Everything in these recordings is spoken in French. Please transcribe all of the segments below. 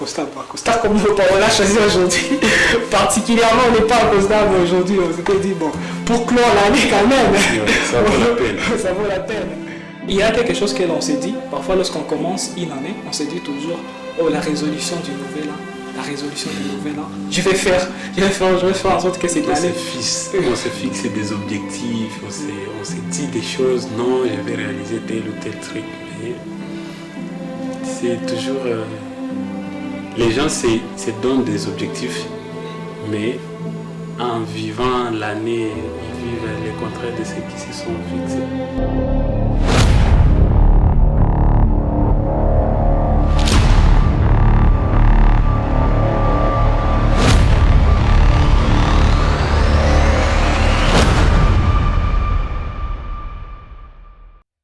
Costa comme on l'a choisi aujourd'hui. Particulièrement, on n'est pas à Costa, mais aujourd'hui, on s'était dit, bon, pour clore l'année quand même, ça vaut la peine. Ça vaut la peine. Il y a quelque chose que l'on s'est dit, parfois lorsqu'on commence une année, on se dit toujours, oh, la résolution du nouvel an. La résolution du nouvel an. Je vais faire en sorte que cette année. On se fixe des objectifs, on se dit des choses, non, je vais réaliser tel ou tel truc. Mais c'est toujours. Les gens se donnent des objectifs, mais en vivant l'année, ils vivent les contraires de ce qui se sont fixés.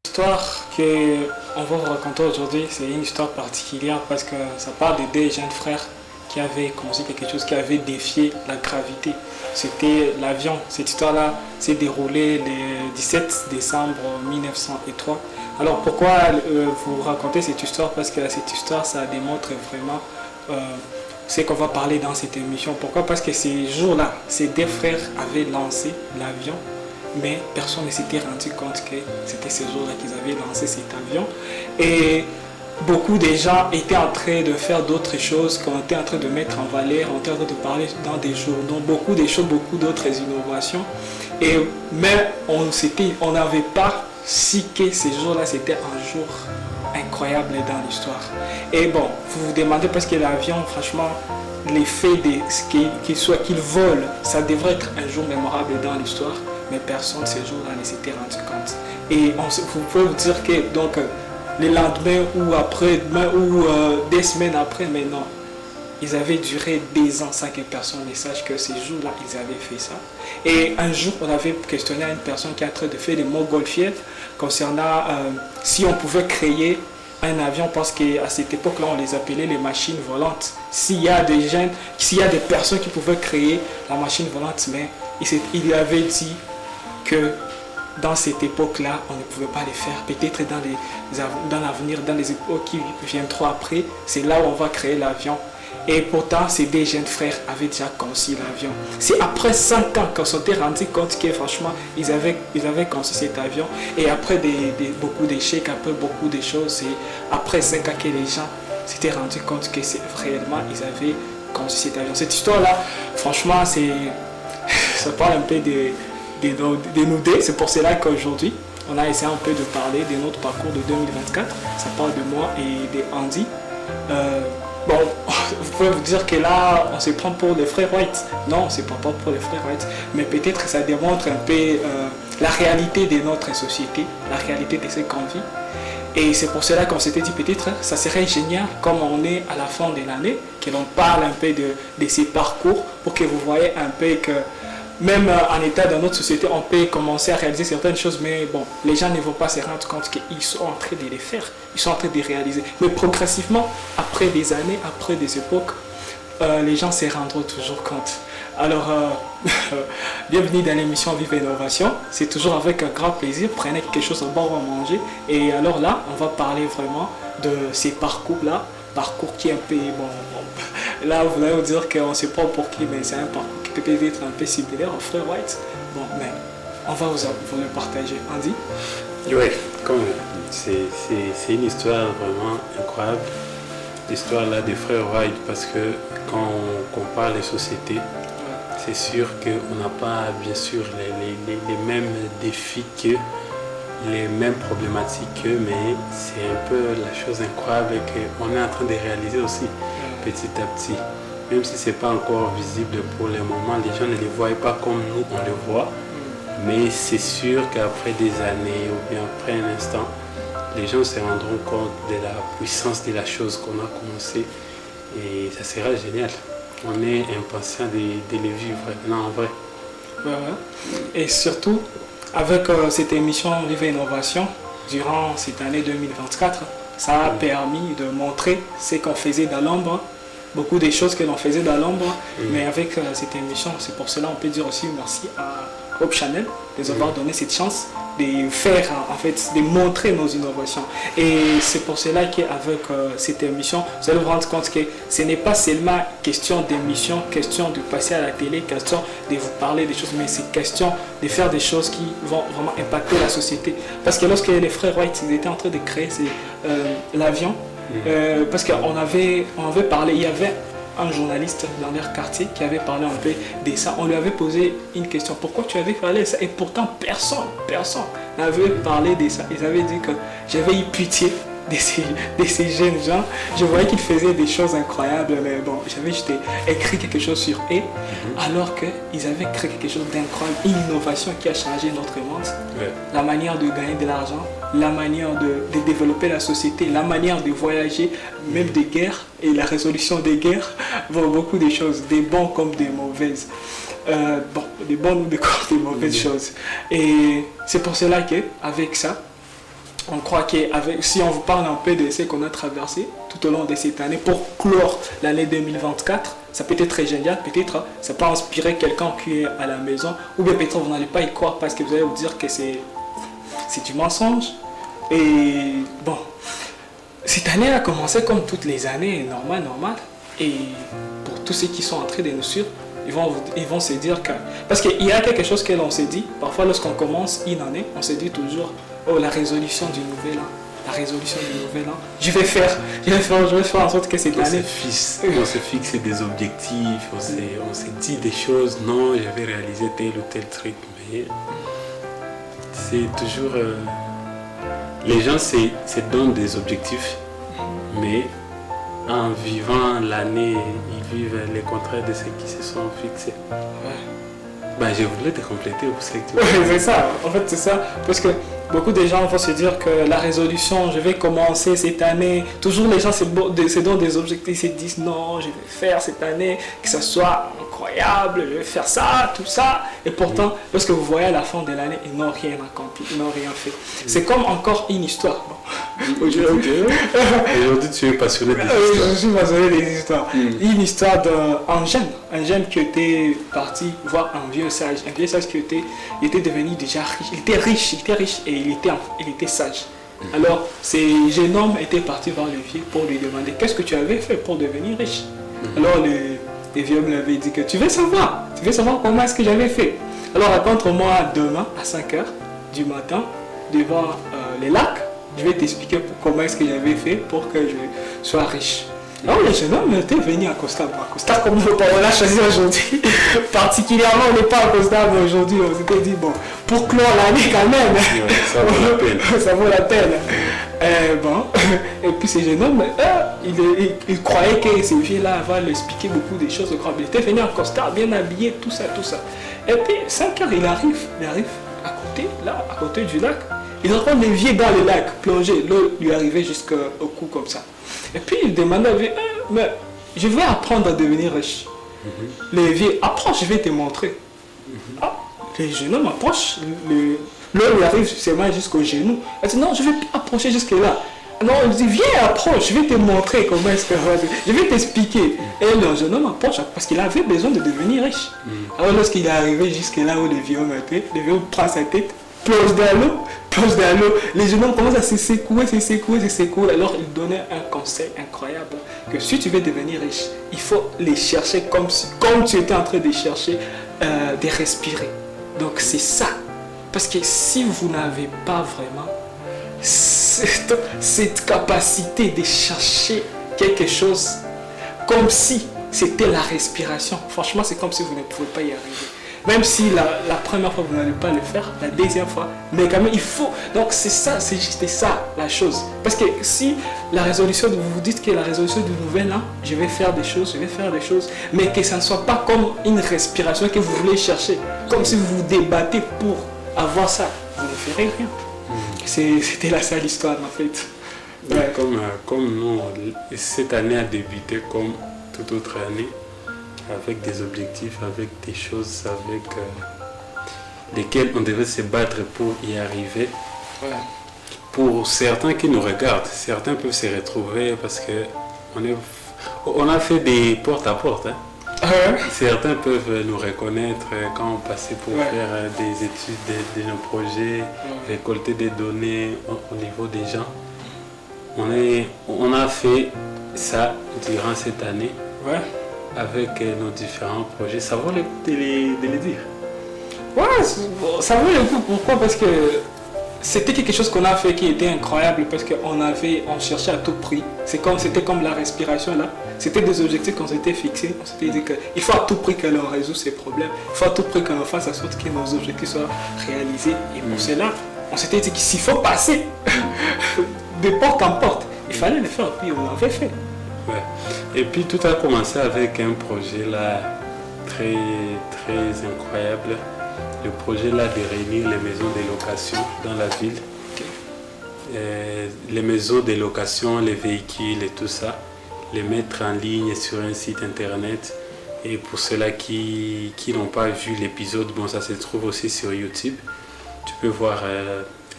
L'histoire qu'on va vous raconter aujourd'hui, c'est une histoire particulière parce que ça parle de deux jeunes frères qui avaient conçu quelque chose qui avait défié la gravité. C'était l'avion. Cette histoire-là s'est déroulée le 17 décembre 1903. Alors pourquoi vous raconter cette histoire? Parce que cette histoire, ça démontre vraiment ce qu'on va parler dans cette émission. Pourquoi? Parce que ces jours-là, ces deux frères avaient lancé l'avion, mais personne ne s'était rendu compte que c'était ces jours-là qu'ils avaient lancé cet avion. Et beaucoup de gens étaient en train de faire d'autres choses, qu'on était en train de mettre en valeur, on était en train de parler dans des journaux, beaucoup de choses, beaucoup d'autres innovations. Mais on n'avait pas si que ces jours-là, c'était un jour incroyable dans l'histoire. Et bon, vous vous demandez parce que l'avion, franchement, l'effet qu'il vole, ça devrait être un jour mémorable dans l'histoire. Mais personne ces jours-là ne s'était rendu compte. Et vous pouvez vous dire que donc, le lendemain ou après-demain ou des semaines après, mais non, ils avaient duré des ans sans que personne ne sache que ces jours-là, ils avaient fait ça. Et un jour, on avait questionné à une personne qui est en train de faire des montgolfières concernant si on pouvait créer un avion, parce qu'à cette époque-là, on les appelait les machines volantes. S'il y a des personnes qui pouvaient créer la machine volante, mais il avait dit que dans cette époque-là, on ne pouvait pas les faire. Peut-être dans l'avenir, dans les époques qui viendront après, c'est là où on va créer l'avion. Et pourtant, ces deux jeunes frères avaient déjà conçu l'avion. C'est après 5 ans qu'on s'était rendu compte que franchement, ils avaient conçu cet avion. Et après beaucoup d'échecs, après beaucoup de choses, c'est après 5 ans que les gens s'étaient rendus compte que réellement, ils avaient conçu cet avion. Cette histoire-là, franchement, ça parle un peu de nous deux. C'est pour cela qu'aujourd'hui, on a essayé un peu de parler de notre parcours de 2024. Ça parle de moi et de Andy. Bon, vous pouvez vous dire que là, on se prend pour les frères White. Non, on ne se prend pas pour les frères White. Mais peut-être que ça démontre un peu la réalité de notre société, la réalité de ce qu'on vit. Et c'est pour cela qu'on s'était dit peut-être ça serait génial, comme on est à la fin de l'année, que l'on parle un peu de ces parcours pour que vous voyez un peu que même en état dans notre société, on peut commencer à réaliser certaines choses, mais bon, les gens ne vont pas se rendre compte qu'ils sont en train de les faire, ils sont en train de les réaliser. Mais progressivement, après des années, après des époques, les gens se rendront toujours compte. Alors, bienvenue dans l'émission Vive Innovation. C'est toujours avec un grand plaisir. Prenez quelque chose à boire ou à manger. Et alors là, on va parler vraiment de ces parcours-là. Parcours qui est un peu... Bon, là, vous allez vous dire qu'on ne sait pas pour qui, mais c'est un parcours qui peut être un peu similaire au frère White. Bon, mais on va vous le partager. Andy? Oui, c'est une histoire vraiment incroyable. L'histoire là des frères White, parce que quand on compare les sociétés, c'est sûr qu'on n'a pas bien sûr les mêmes défis qu'eux, les mêmes problématiques qu'eux, mais c'est un peu la chose incroyable qu'on est en train de réaliser aussi petit à petit. Même si ce n'est pas encore visible pour le moment, les gens ne les voient pas comme nous on les voit, mais c'est sûr qu'après des années ou bien après un instant, les gens se rendront compte de la puissance de la chose qu'on a commencé et ça sera génial. On est impatient de les vivre maintenant en vrai. Et surtout, avec cette émission Vive Innovation, durant cette année 2024, ça a permis de montrer ce qu'on faisait dans l'ombre, beaucoup des choses que l'on faisait dans l'ombre, mais avec cette émission, c'est pour cela on peut dire aussi merci à Hope Channel de nous avoir donné cette chance de faire, en fait, de montrer nos innovations. Et c'est pour cela qu'avec cette émission, vous allez vous rendre compte que ce n'est pas seulement question d'émission, question de passer à la télé, question de vous parler des choses, mais c'est question de faire des choses qui vont vraiment impacter la société. Parce que lorsque les frères White ils étaient en train de créer l'avion, parce qu'on avait parlé, il y avait un journaliste dans leur quartier qui avait parlé un peu de ça. On lui avait posé une question, pourquoi tu avais parlé de ça? Et pourtant personne n'avait parlé de ça. Ils avaient dit que j'avais eu pitié de ces jeunes gens. Je voyais qu'ils faisaient des choses incroyables, mais bon, j'avais juste écrit quelque chose sur eux, alors qu'ils avaient créé quelque chose d'incroyable, une innovation qui a changé notre monde, la manière de gagner de l'argent, la manière de développer la société, la manière de voyager, même des guerres et la résolution des guerres, bon, beaucoup de choses, des bonnes comme des mauvaises. Des bonnes ou des mauvaises choses. Et c'est pour cela qu'avec ça, on croit que si on vous parle un peu de ce qu'on a traversé tout au long de cette année, pour clore l'année 2024, ça peut être très génial, peut-être ça peut inspirer quelqu'un qui est à la maison, ou bien peut-être vous n'allez pas y croire parce que vous allez vous dire que c'est du mensonge. Et bon, cette année a commencé comme toutes les années, normal. Et pour tous ceux qui sont en train de nous suivre, ils vont se dire que... Parce qu'il y a quelque chose que l'on s'est dit, parfois lorsqu'on commence une année, on se dit toujours, oh, la résolution du nouvel an. La résolution du nouvel an. Je vais faire en sorte que cette année... On se fixe des objectifs, on s'est dit des choses, non, je vais réaliser tel ou tel truc, mais c'est toujours... les gens se donnent des objectifs, mais en vivant l'année, ils vivent les contraires de ce qui se sont fixés. Ben, je voulais te compléter pour ce que tu veux. C'est ça, en fait c'est ça, parce que beaucoup de gens vont se dire que la résolution, je vais commencer cette année, toujours les gens se donnent des objectifs, ils se disent non, je vais faire cette année, que ce soit incroyable, je vais faire ça, tout ça, et pourtant, lorsque vous voyez à la fin de l'année, ils n'ont rien accompli, ils n'ont rien fait. C'est comme encore une histoire. Aujourd'hui, tu es passionné des histoires. Je suis passionné des histoires. Une histoire d'un jeune qui était parti voir un vieux sage qui était devenu déjà riche. Il était riche et il était sage. Alors, ce jeune homme était parti voir le vieux pour lui demander qu'est-ce que tu avais fait pour devenir riche. Alors, le vieux homme lui avait dit que tu veux savoir comment est-ce que j'avais fait. Alors, rencontre-moi demain à 5h du matin devant les lacs. Je vais t'expliquer comment est-ce que j'avais fait pour que je sois riche. Alors le jeune homme était venu à Costa. Costa comme on l'a choisi aujourd'hui. Particulièrement on n'est pas à Costa, mais aujourd'hui on s'était dit bon, pour clore l'année quand même. Ça vaut la peine. Ça vaut la peine. Et puis ce jeune homme, il croyait que ce vieux-là va lui expliquer beaucoup de choses. Il était venu à Costa, bien habillé, tout ça. Et puis 5 heures, il arrive à côté du lac. Il rencontre les vieux dans le lac, plongé, l'eau lui arrivait jusqu'au cou comme ça. Et puis il demande à lui, mais je vais apprendre à devenir riche. Les vieux, approche, je vais te montrer. Le jeune homme approche, l'eau lui arrive seulement jusqu'au genou. Il dit non, je ne vais pas approcher jusque là. Non, il dit viens, approche, je vais te montrer comment est-ce que je vais t'expliquer. Et le jeune homme approche parce qu'il avait besoin de devenir riche. Alors lorsqu'il est arrivé jusque là où le vieux homme était, le vieux homme prend sa tête, plonge dans l'eau, les jeunes hommes commencent à se secouer. Alors il donnait un conseil incroyable, que si tu veux devenir riche, il faut les chercher comme tu étais en train de chercher, de respirer. Donc c'est ça. Parce que si vous n'avez pas vraiment cette capacité de chercher quelque chose, comme si c'était la respiration, franchement c'est comme si vous ne pouvez pas y arriver. Même si la première fois vous n'allez pas le faire, la deuxième fois, mais quand même il faut. Donc c'est ça, c'est juste ça la chose. Parce que si la résolution, vous vous dites que la résolution du nouvel an, je vais faire des choses, mais que ça ne soit pas comme une respiration que vous voulez chercher, comme si vous vous débattez pour avoir ça, vous ne ferez rien. C'était la seule histoire en fait. Ouais. Comme nous, cette année a débuté comme toute autre année, avec des objectifs, avec des choses avec lesquelles on devait se battre pour y arriver. Ouais. Pour certains qui nous regardent, certains peuvent se retrouver parce que on a fait des porte à porte. Hein. Certains peuvent nous reconnaître quand on passait pour faire des études de nos projets, récolter des données au niveau des gens. On a fait ça durant cette année avec nos différents projets. Ça vaut le coup de les dire. Ouais, ça vaut le coup. Pourquoi? Parce que c'était quelque chose qu'on a fait qui était incroyable parce qu'on cherchait à tout prix. C'était comme la respiration là. C'était des objectifs qu'on s'était fixés. On s'était dit qu'il faut à tout prix que l'on résout ces problèmes. Il faut à tout prix qu'on fasse en sorte que nos objectifs soient réalisés. Et pour cela, on s'était dit qu'il faut passer de porte en porte. Il fallait le faire, puis on l'avait fait. Ouais. Et puis tout a commencé avec un projet là très très incroyable. Le projet là de réunir les maisons de location dans la ville. Les maisons de location, les véhicules et tout ça, les mettre en ligne sur un site internet. Et pour ceux-là qui n'ont pas vu l'épisode, bon, ça se trouve aussi sur YouTube. Tu peux voir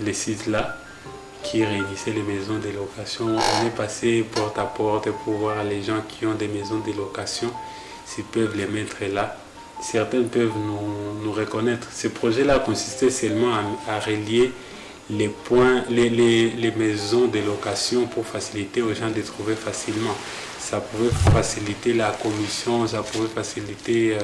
les sites là qui réunissaient les maisons de location. On est passé porte à porte pour voir les gens qui ont des maisons de location, s'ils peuvent les mettre là. Certains peuvent nous reconnaître. Ce projet-là consistait seulement à relier les points, les maisons de location pour faciliter aux gens de trouver facilement. Ça pouvait faciliter la commission, ça pouvait faciliter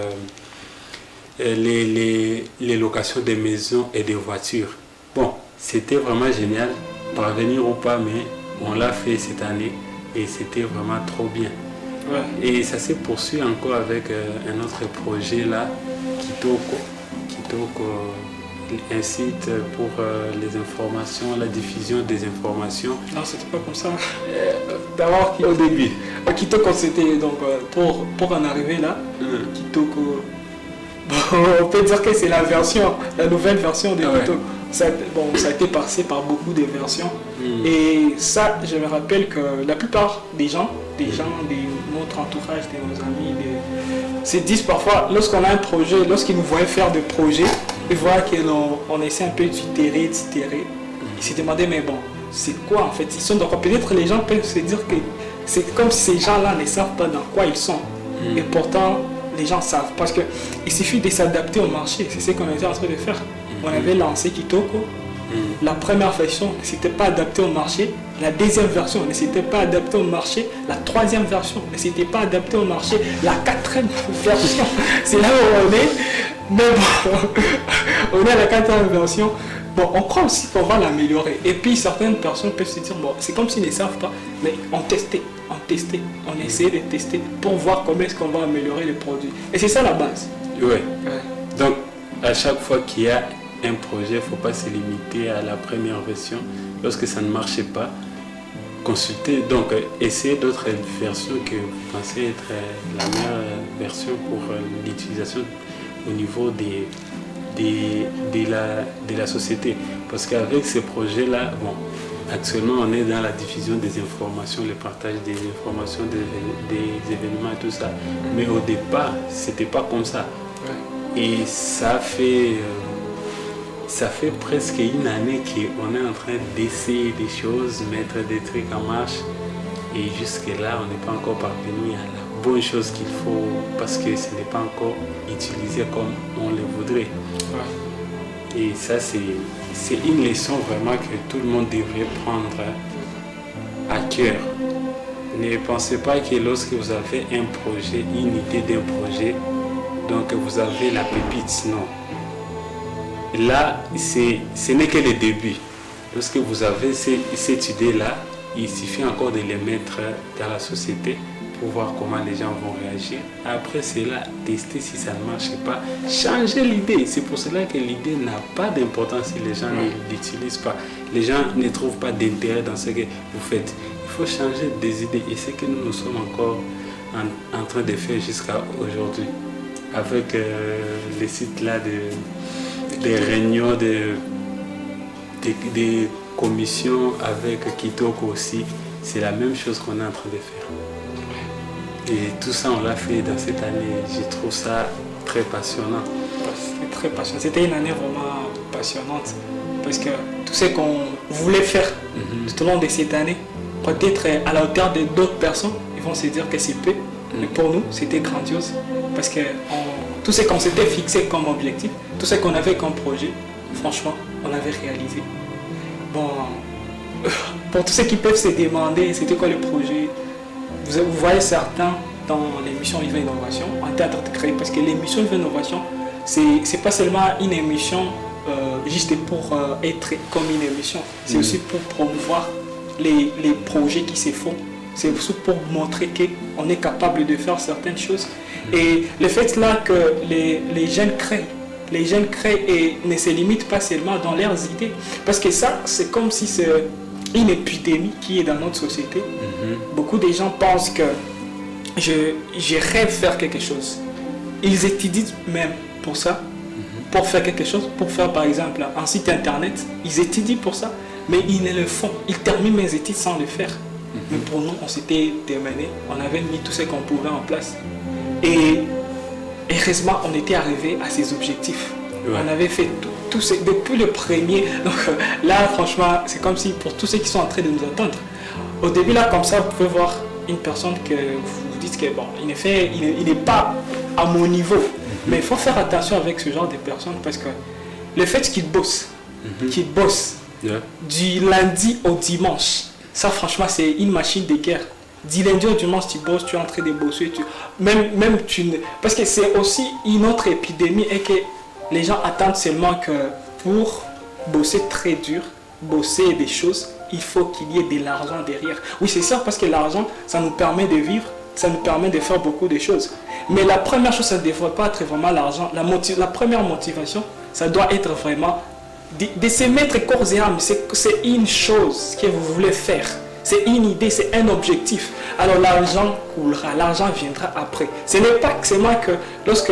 les locations des maisons et des voitures. Bon, c'était vraiment génial, parvenir ou pas, mais on l'a fait cette année et c'était vraiment trop bien. Ouais. Et ça s'est poursuivi encore avec un autre projet là, Kitoko, un site pour les informations, la diffusion des informations. Non, c'était pas comme ça. D'abord, au début. Kitoko, c'était donc pour en arriver là. Kitoko, on peut dire que c'est la nouvelle version de Kitoko. Ça a été passé par beaucoup de versions. Et ça, je me rappelle que la plupart des gens de notre entourage, de nos amis, se disent parfois, lorsqu'on a un projet, lorsqu'ils nous voient faire des projets, ils voient qu'on essaie un peu d'itérer. Ils se demandaient, mais bon, c'est quoi en fait? Ils sont donc, peut-être les gens peuvent se dire que c'est comme si ces gens-là ne savent pas dans quoi ils sont. Et pourtant, les gens savent. Parce qu'il suffit de s'adapter au marché. C'est ce qu'on était en train de faire. On avait lancé Kitoko. La première version ne s'était pas adaptée au marché. La deuxième version ne s'était pas adaptée au marché. La troisième version ne s'était pas adaptée au marché. La quatrième version, c'est là où on est. Mais bon, on est à la quatrième version. Bon, on croit aussi qu'on va l'améliorer. Et puis certaines personnes peuvent se dire, bon, c'est comme s'ils ne savent pas. Mais on testait. On essayait de tester pour voir comment est-ce qu'on va améliorer les produits. Et c'est ça la base. Oui. Donc, à chaque fois qu'il y a un projet, il ne faut pas se limiter à la première version. Lorsque ça ne marchait pas, consulter, donc essayer d'autres versions que vous pensez être la meilleure version pour l'utilisation au niveau de la société. Parce qu'avec ces projets-là, bon, actuellement on est dans la diffusion des informations, le partage des informations, des événements et tout ça. Mais au départ, c'était pas comme ça. Et ça fait presque une année qu'on est en train d'essayer des choses, mettre des trucs en marche. Et jusque-là, on n'est pas encore parvenu à la bonne chose qu'il faut parce que ce n'est pas encore utilisé comme on le voudrait. Et ça, c'est une leçon vraiment que tout le monde devrait prendre à cœur. Ne pensez pas que lorsque vous avez un projet, une idée d'un projet, donc vous avez la pépite, non. Là, ce n'est que le début. Lorsque vous avez cette idée-là, il suffit encore de les mettre dans la société pour voir comment les gens vont réagir. Après cela, tester si ça ne marche pas, changer l'idée. C'est pour cela que l'idée n'a pas d'importance si les gens ne l'utilisent pas. Les gens ne trouvent pas d'intérêt dans ce que vous faites. Il faut changer des idées et c'est ce que nous sommes encore en train de faire jusqu'à aujourd'hui. Avec les sites là des réunions, des commissions avec Kitoko aussi, c'est la même chose qu'on est en train de faire. Et tout ça, on l'a fait dans cette année. Je trouve ça très passionnant. C'était très passionnant. C'était une année vraiment passionnante parce que tout ce qu'on voulait faire tout au long de cette année, peut-être à la hauteur de d'autres personnes, ils vont se dire que c'est peu. Mais pour nous, c'était grandiose. parce que tout ce qu'on s'était fixé comme objectif, tout ce qu'on avait comme projet, franchement, on avait réalisé. Bon, pour tous ceux qui peuvent se demander c'était quoi le projet, vous voyez certains dans l'émission Viva Innovation en train de créer, parce que l'émission Viva Innovation, c'est pas seulement une émission juste pour être comme une émission, c'est aussi pour promouvoir les projets qui se font. C'est aussi pour montrer qu'on est capable de faire certaines choses. Et le fait là que les jeunes créent et ne se limitent pas seulement dans leurs idées. Parce que ça, c'est comme si c'est une épidémie qui est dans notre société. Beaucoup de gens pensent que je rêve faire quelque chose. Ils étudient même pour ça, pour faire quelque chose, pour faire par exemple un site internet. Ils étudient pour ça, mais ils ne le font. Ils terminent mes études sans le faire. Mais pour nous, on s'était terminé, on avait mis tout ce qu'on pouvait en place. Et heureusement, on était arrivé à ces objectifs. Ouais. On avait fait tout depuis le premier. Donc là, franchement, c'est comme si pour tous ceux qui sont en train de nous entendre, au début, là, comme ça, vous pouvez voir une personne que vous dites que, bon, il n'est pas à mon niveau. Mais il faut faire attention avec ce genre de personnes parce que le fait qu'ils bossent, du lundi au dimanche, ça, franchement, c'est une machine de guerre. Du lundi au dimanche, tu bosses, tu es en train de bosser. Parce que c'est aussi une autre épidémie et que les gens attendent seulement que pour bosser très dur, bosser des choses, il faut qu'il y ait de l'argent derrière. Oui, c'est ça, parce que l'argent, ça nous permet de vivre, ça nous permet de faire beaucoup de choses. Mais la première chose, ça ne devrait pas être vraiment l'argent. La première motivation, ça doit être vraiment de se mettre corps et âme. C'est une chose que vous voulez faire. C'est une idée, c'est un objectif. Alors l'argent coulera, l'argent viendra après. Ce n'est pas seulement que lorsque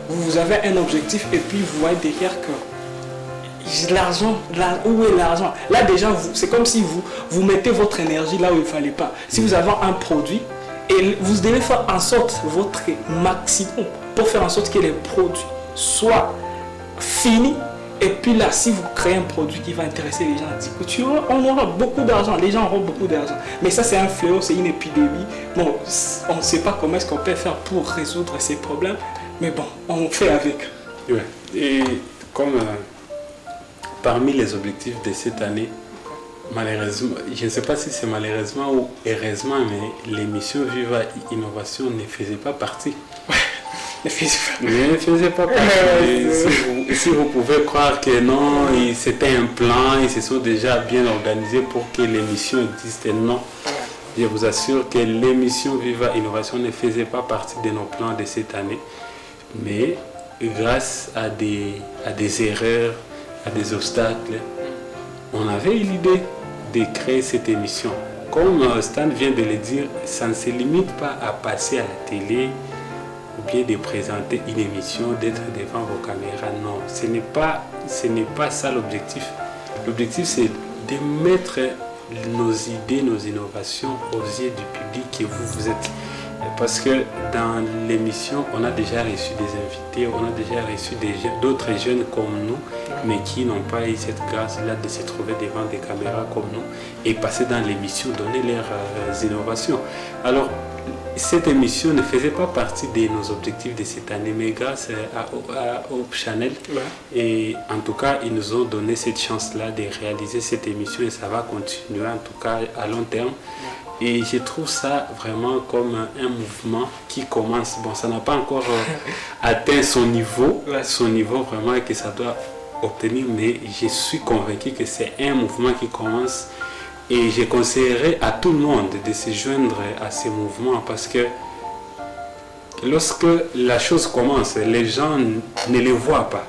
vous avez un objectif et puis vous voyez derrière que l'argent, où est l'argent? Là déjà, c'est comme si vous mettez votre énergie là où il ne fallait pas. Si vous avez un produit, et vous devez faire en sorte votre maximum pour faire en sorte que les produits soient finis. Et puis là, si vous créez un produit qui va intéresser les gens, on aura beaucoup d'argent, les gens auront beaucoup d'argent. Mais ça, c'est un fléau, c'est une épidémie. Bon, on ne sait pas comment est-ce qu'on peut faire pour résoudre ces problèmes, mais bon, on fait avec. Ouais. Et comme parmi les objectifs de cette année, malheureusement, je ne sais pas si c'est malheureusement ou heureusement, mais l'émission Viva Innovation ne faisait pas partie. Ne faisait pas partie. Si vous pouvez croire que non, c'était un plan, ils se sont déjà bien organisés pour que l'émission existe. Non, je vous assure que l'émission Viva Innovation ne faisait pas partie de nos plans de cette année. Mais grâce à des erreurs, à des obstacles, on avait eu l'idée de créer cette émission. Comme Stan vient de le dire, ça ne se limite pas à passer à la télé ou bien de présenter une émission, d'être devant vos caméras. Non, ce n'est pas ça l'objectif. L'objectif, c'est de mettre nos idées, nos innovations aux yeux du public que vous êtes. Parce que dans l'émission, on a déjà reçu des invités, on a déjà reçu d'autres jeunes comme nous, mais qui n'ont pas eu cette grâce-là de se trouver devant des caméras comme nous et passer dans l'émission, donner leurs innovations. Alors, cette émission ne faisait pas partie de nos objectifs de cette année, mais grâce à Hope Channel, et en tout cas, ils nous ont donné cette chance-là de réaliser cette émission et ça va continuer, en tout cas à long terme. Et je trouve ça vraiment comme un mouvement qui commence. Bon, ça n'a pas encore atteint son niveau vraiment que ça doit obtenir, mais je suis convaincu que c'est un mouvement qui commence. Et je conseillerais à tout le monde de se joindre à ce mouvement parce que lorsque la chose commence, les gens ne le voient pas.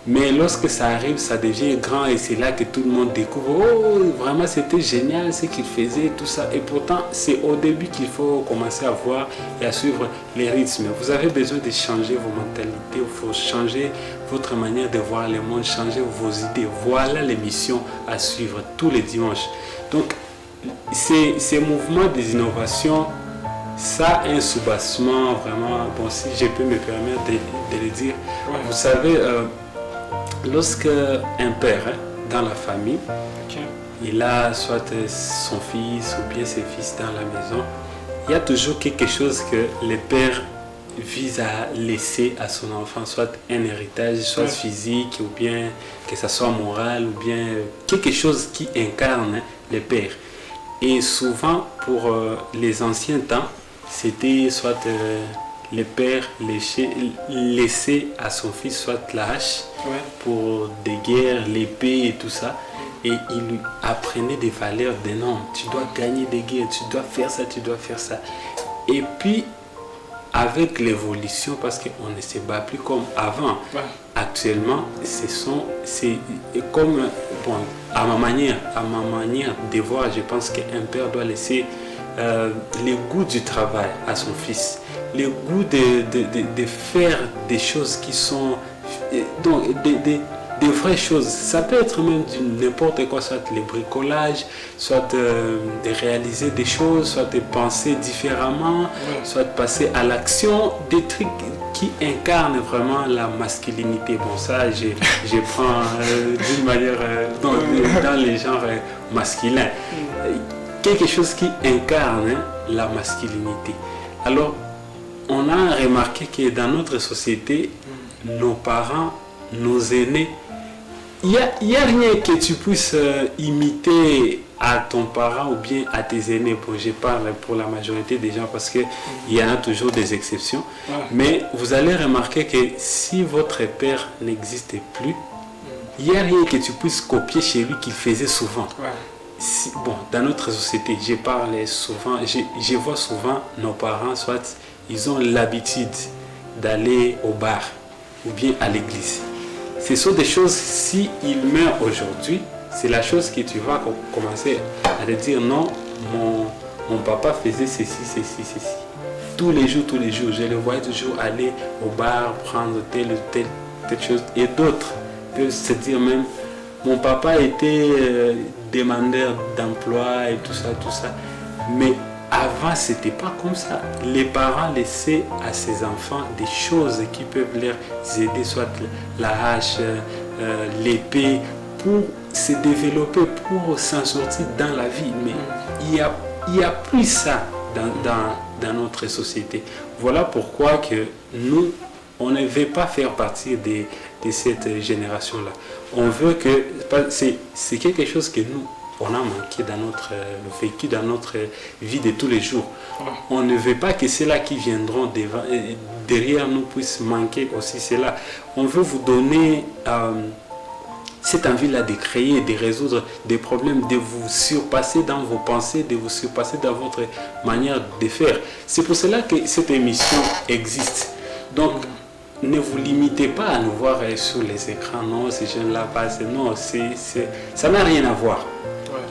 Mais lorsque ça arrive, ça devient grand et c'est là que tout le monde découvre. Oh, vraiment c'était génial ce qu'il faisait, tout ça. Et pourtant, c'est au début qu'il faut commencer à voir et à suivre les rythmes. Vous avez besoin de changer vos mentalités, il faut changer votre manière de voir le monde, changer vos idées. Voilà l'émission à suivre tous les dimanches. Donc, ces mouvements des innovations, ça a un soubassement vraiment, bon, si je peux me permettre de le dire. Vous savez, lorsque un père dans la famille, il a soit son fils ou bien ses fils dans la maison, il y a toujours quelque chose que les pères vise à laisser à son enfant soit un héritage, soit physique, ou bien que ça soit moral, ou bien quelque chose qui incarne le père. Et souvent, pour les anciens temps, c'était soit le père laissait à son fils soit la hache pour des guerres, l'épée et tout ça. Et il lui apprenait des valeurs de non, tu dois gagner des guerres, tu dois faire ça, tu dois faire ça. Et puis, avec l'évolution, parce qu'on ne se bat plus comme avant, actuellement, c'est comme, bon, à ma manière de voir, je pense qu'un père doit laisser le goût du travail à son fils, le goût de faire des choses qui sont donc des vraies choses. Ça peut être même n'importe quoi, soit le bricolage, soit de réaliser des choses, soit de penser différemment, soit de passer à l'action, des trucs qui incarnent vraiment la masculinité. Bon, ça, je prends d'une manière dans les genres masculins. Quelque chose qui incarne la masculinité. Alors, on a remarqué que dans notre société, nos parents, nos aînés, il n'y a rien que tu puisses imiter à ton parent ou bien à tes aînés. Bon, je parle pour la majorité des gens parce qu'il y en a toujours des exceptions. Mais vous allez remarquer que si votre père n'existe plus, il n'y a rien que tu puisses copier chez lui qu'il faisait souvent. Bon, dans notre société, je parle souvent, je vois souvent nos parents, soit ils ont l'habitude d'aller au bar ou bien à l'église. Ce sont des choses, si il meurt aujourd'hui, c'est la chose que tu vas commencer à te dire non, mon papa faisait ceci. Tous les jours, je le voyais toujours aller au bar, prendre telle chose. Et d'autres peuvent se dire même, mon papa était demandeur d'emploi et tout ça. Mais avant, c'était pas comme ça. Les parents laissaient à ses enfants des choses qui peuvent leur aider, soit la hache, l'épée, pour se développer, pour s'en sortir dans la vie. Mais il y a plus ça dans notre société. Voilà pourquoi que nous, on ne veut pas faire partie de cette génération-là. On veut que... C'est quelque chose que nous, on a manqué dans notre vécu, dans notre vie de tous les jours. On ne veut pas que ceux-là qui viendront derrière nous puissent manquer aussi cela. On veut vous donner cette envie-là de créer, de résoudre des problèmes, de vous surpasser dans vos pensées, de vous surpasser dans votre manière de faire. C'est pour cela que cette émission existe. Donc, ne vous limitez pas à nous voir sur les écrans. Non, ces jeunes-là passent. Non, ça n'a rien à voir.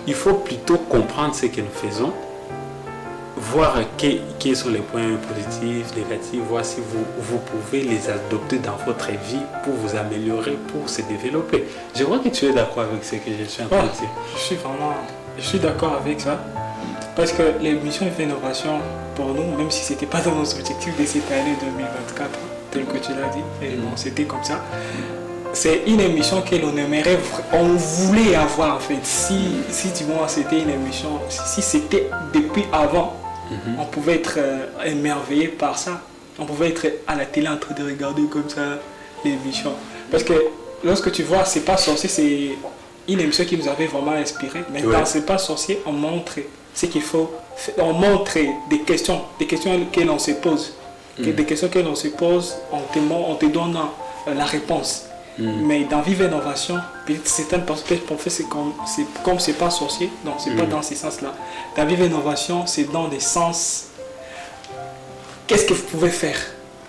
Il faut plutôt comprendre ce que nous faisons, voir quels sont les points positifs, négatifs, voir si vous pouvez les adopter dans votre vie pour vous améliorer, pour se développer. Je vois que tu es d'accord avec ce que je suis en train de dire. Je suis d'accord avec ça, parce que l'émission Innovation, pour nous, même si ce n'était pas dans nos objectifs de cette année 2024, tel que tu l'as dit, et bon, c'était comme ça. C'est une émission que l'on aimerait, on voulait avoir en fait. Si du moins c'était une émission, si c'était depuis avant, on pouvait être émerveillé par ça. On pouvait être à la télé en train de regarder comme ça l'émission. Parce que lorsque tu vois, c'est pas sorcier, c'est une émission qui nous avait vraiment inspiré. Mais dans C'est pas sorcier, on montre ce qu'il faut. On montre des questions que l'on se pose. Des questions que l'on se pose, on te donne la réponse. Mais dans Vive Innovation, certaines personnes c'est comme c'est pas sorcier, donc c'est pas dans ces sens-là. Dans Vive Innovation, c'est dans des sens. Qu'est-ce que vous pouvez faire?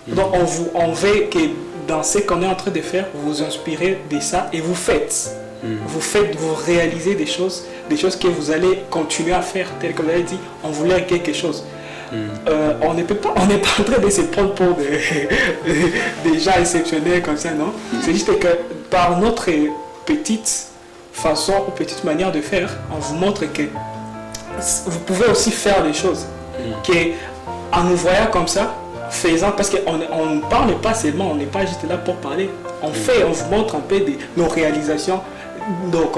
Donc on veut que dans ce qu'on est en train de faire, vous vous inspirez de ça et vous faites. Vous réalisez des choses que vous allez continuer à faire, tel que vous avez dit, on voulait quelque chose. On n'est pas en train de se prendre pour des gens exceptionnels comme ça, non? C'est juste que par notre petite façon ou petite manière de faire, on vous montre que vous pouvez aussi faire des choses. En nous voyant comme ça, faisant, parce qu'on ne parle pas seulement, on n'est pas juste là pour parler. On fait, on vous montre un peu nos réalisations, Donc,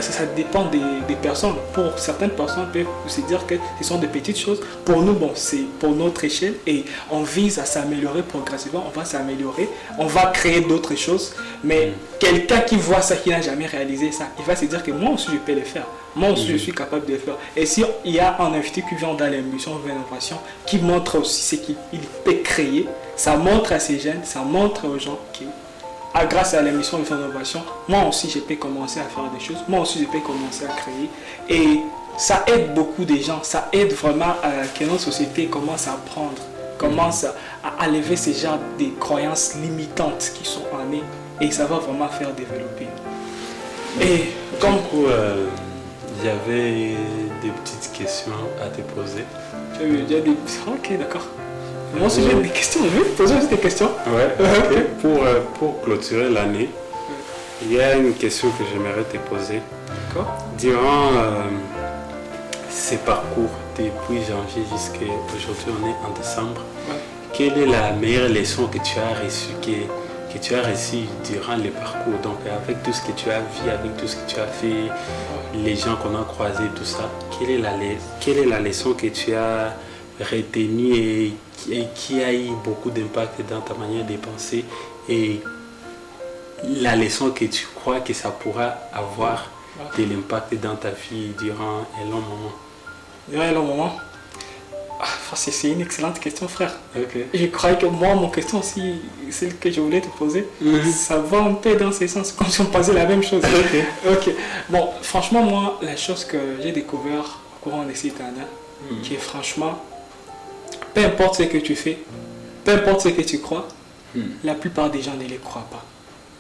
ça dépend des personnes. Pour certaines personnes, peuvent se dire que ce sont de petites choses. Pour nous, bon, c'est pour notre échelle et on vise à s'améliorer progressivement. On va s'améliorer, on va créer d'autres choses. Mais quelqu'un qui voit ça, qui n'a jamais réalisé ça, il va se dire que moi aussi, je peux le faire. Moi aussi, je suis capable de le faire. Et si il y a un invité qui vient dans l'émission Innovation, qui montre aussi ce qu'il peut créer, ça montre à ces jeunes, ça montre aux gens qui... grâce à l'émission Innovation, moi aussi je peux commencer à faire des choses, moi aussi je peux commencer à créer. Et ça aide beaucoup de gens, ça aide vraiment que notre société commence à apprendre, commence à lever ces genres de croyances limitantes qui sont en eux et ça va vraiment faire développer. Et comme... Du coup, j'avais des petites questions à te poser. Ok, d'accord. Moi aussi j'ai des questions, je vais te poser aussi des questions. Ouais, okay. Pour clôturer l'année, il y a une question que j'aimerais te poser. D'accord. Durant ces parcours, depuis janvier jusqu'à aujourd'hui, on est en décembre, quelle est la meilleure leçon que tu as reçue, que tu as reçue durant le parcours? Donc avec tout ce que tu as vu, avec tout ce que tu as fait, les gens qu'on a croisés, tout ça, quelle est la leçon que tu as retenue et qui a eu beaucoup d'impact dans ta manière de penser et la leçon que tu crois que ça pourra avoir de l'impact dans ta vie durant un long moment? Durant un long moment, c'est une excellente question, frère. Okay. Je crois que moi, mon question aussi, celle que je voulais te poser, ça va un peu dans ce sens, comme si on pensait la même chose. Ok. Bon, franchement, moi, la chose que j'ai découvert au courant de cette année, qui est franchement, peu importe ce que tu fais, peu importe ce que tu crois, la plupart des gens ne les croient pas.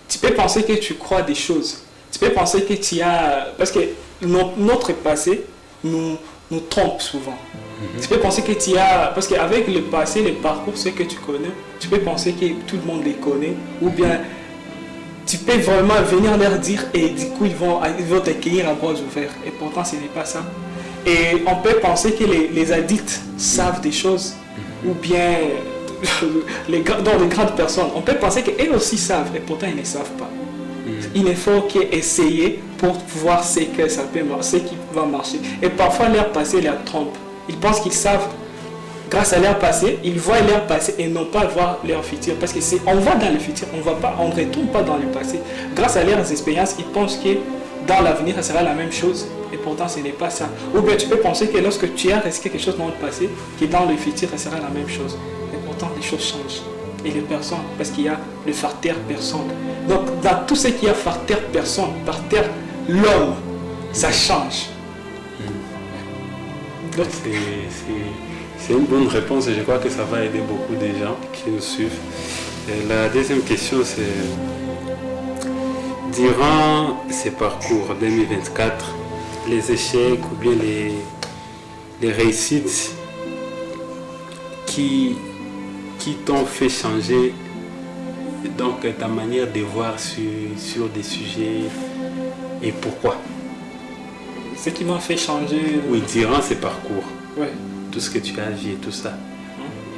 Tu peux penser que tu crois des choses. Tu peux penser que tu as... Parce que notre passé nous trompe souvent. Tu peux penser que tu as... Parce qu'avec le passé, le parcours, ce que tu connais, tu peux penser que tout le monde les connaît. Ou bien, tu peux vraiment venir leur dire et du coup, ils vont t'accueillir à bras ouverts. Et pourtant, ce n'est pas ça. Et on peut penser que les adultes savent des choses. Ou bien, dans les grandes personnes, on peut penser qu'elles aussi savent. Et pourtant, ils ne savent pas. Il ne faut qu'essayer pour voir ce que ça peut marcher, ce qui va marcher. Et parfois, leur passé leur trompe. Ils pensent qu'ils savent, grâce à leur passé, ils voient leur passé et non pas voir leur futur. Parce que on va dans le futur, on ne retourne pas dans le passé. Grâce à leurs expériences, ils pensent que dans l'avenir, ça sera la même chose. Et pourtant, ce n'est pas ça. Ou bien tu peux penser que lorsque tu as risqué quelque chose dans le passé, que dans le futur, ça sera la même chose. Et pourtant, les choses changent. Et les personnes, parce qu'il y a le facteur personne. Donc, dans tout ce qu'il y a facteur personne, facteur l'homme, ça change. Donc, c'est une bonne réponse et je crois que ça va aider beaucoup de gens qui nous suivent. Et la deuxième question, c'est durant ces parcours 2024, les échecs ou bien les réussites qui t'ont fait changer donc ta manière de voir sur des sujets et pourquoi? Ce qui m'a fait changer... Oui, durant ces parcours, ouais. Tout ce que tu as vu et tout ça,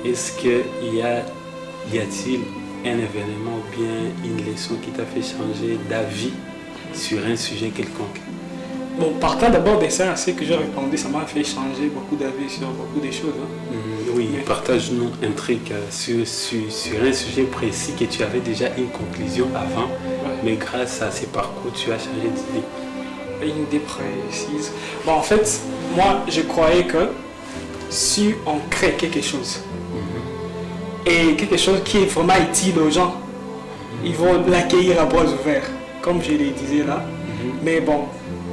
est-ce qu'il y a-t-il un événement ou bien une leçon qui t'a fait changer d'avis sur un sujet quelconque? Bon, partant d'abord de ça, ce que j'ai répondu, ça m'a fait changer beaucoup d'avis sur beaucoup de choses. Oui, partage-nous un truc sur un sujet précis que tu avais déjà une conclusion avant, mais grâce à ces parcours, tu as changé d'idée. Une idée précise. Bon, en fait, moi, je croyais que si on crée quelque chose, et quelque chose qui est vraiment utile aux gens, ils vont l'accueillir à bras ouverts, comme je le disais là. Mais bon,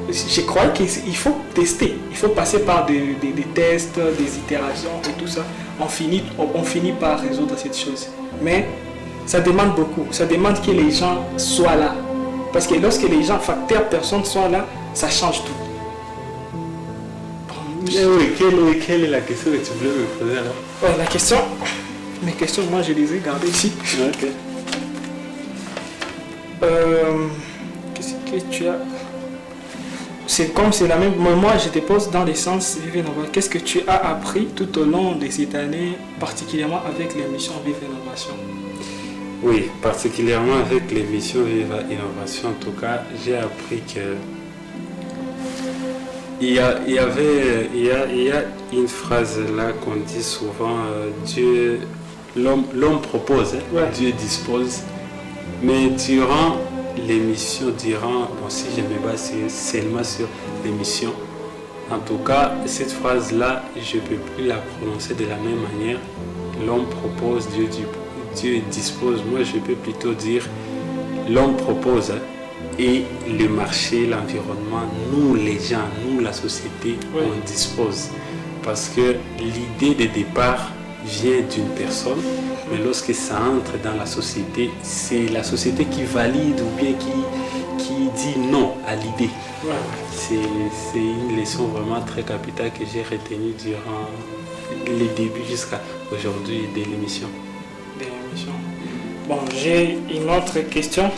je crois qu'il faut tester, il faut passer par des tests, des itérations et tout ça. On finit par résoudre cette chose. Mais ça demande beaucoup, ça demande que les gens soient là. Parce que lorsque les gens, facteurs, personnes sont là, ça change tout. Oui, quelle est la question que tu voulais me poser là? La question, mes questions, moi je les ai gardées ici. Ok. Qu'est-ce que tu as? C'est comme c'est la même. Moi je te pose dans le sens Vive Innovation. Qu'est-ce que tu as appris tout au long de cette année, particulièrement avec l'émission Vive Innovation? Oui, particulièrement avec l'émission Viva Innovation, en tout cas, j'ai appris que il y a une phrase là qu'on dit souvent, l'homme propose, hein, Ouais. Dieu dispose. Mais durant l'émission, bon, si je me base seulement sur l'émission, en tout cas, cette phrase-là, je ne peux plus la prononcer de la même manière. L'homme propose, Dieu dispose. Moi, je peux plutôt dire l'homme propose, hein, et le marché, l'environnement, nous les gens, nous la société, Oui. on dispose. Parce que l'idée de départ vient d'une personne, mais lorsque ça entre dans la société, c'est la société qui valide ou bien qui dit non à l'idée. Ouais. C'est une leçon vraiment très capitale que j'ai retenue durant les débuts jusqu'à aujourd'hui de l'émission. De l'émission. Bon, j'ai une autre question.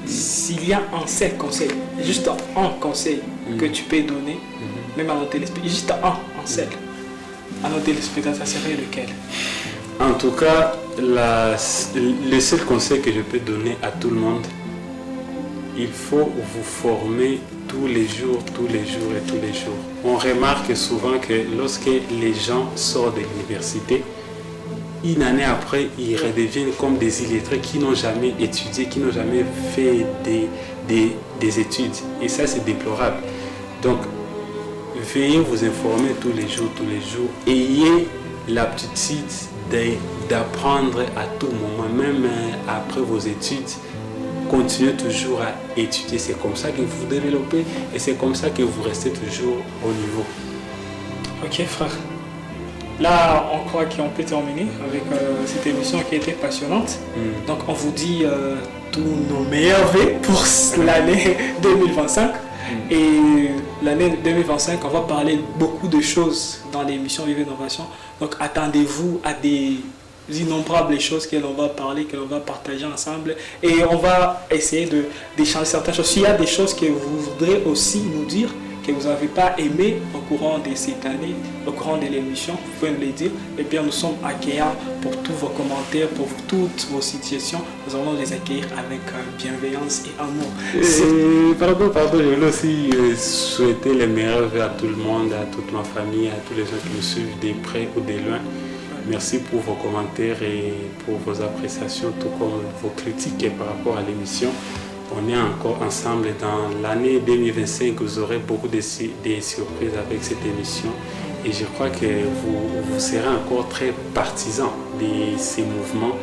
S'il y a un seul conseil, juste un conseil que tu peux donner, même à nos téléspectateurs, juste un seul, à nos téléspectateurs, ça serait lequel? En tout cas, le seul conseil que je peux donner à tout le monde, il faut vous former tous les jours et tous les jours. On remarque souvent que lorsque les gens sortent de l'université, une année après, ils redeviennent comme des illettrés qui n'ont jamais étudié, qui n'ont jamais fait des études. Et ça, c'est déplorable. Donc, veuillez vous informer tous les jours. Ayez l'aptitude d'apprendre à tout moment, même après vos études. Continuez toujours à étudier. C'est comme ça que vous vous développez et c'est comme ça que vous restez toujours au niveau. Ok, frère. Là, on croit qu'on peut terminer avec cette émission qui était passionnante. Donc, on vous dit tous nos meilleurs vœux pour l'année 2025. Et l'année 2025, on va parler beaucoup de choses dans l'émission Vive Innovation. Donc, attendez-vous à des innombrables choses que l'on va parler, que l'on va partager ensemble. Et on va essayer d'échanger certaines choses. S'il y a des choses que vous voudrez aussi nous dire, que vous n'avez pas aimé au courant de cette année, au courant de l'émission, vous pouvez nous les dire. Et bien, nous sommes accueillants pour tous vos commentaires, pour toutes vos situations. Nous allons les accueillir avec bienveillance et amour. Pardon, je voulais aussi souhaiter les meilleurs vœux à tout le monde, à toute ma famille, à tous les gens qui nous suivent de près ou de loin. Merci pour vos commentaires et pour vos appréciations, tout comme vos critiques par rapport à l'émission. On est encore ensemble dans l'année 2025. Vous aurez beaucoup de surprises avec cette émission. Et je crois que vous serez encore très partisans de ces mouvements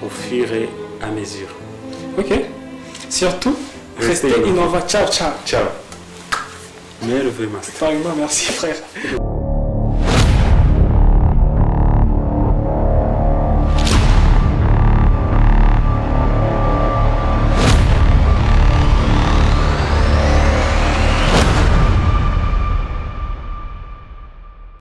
au fur et à mesure. Ok. Surtout, restez innovants. Ciao, ciao. Ciao. Merveilleux, master. Merci, frère.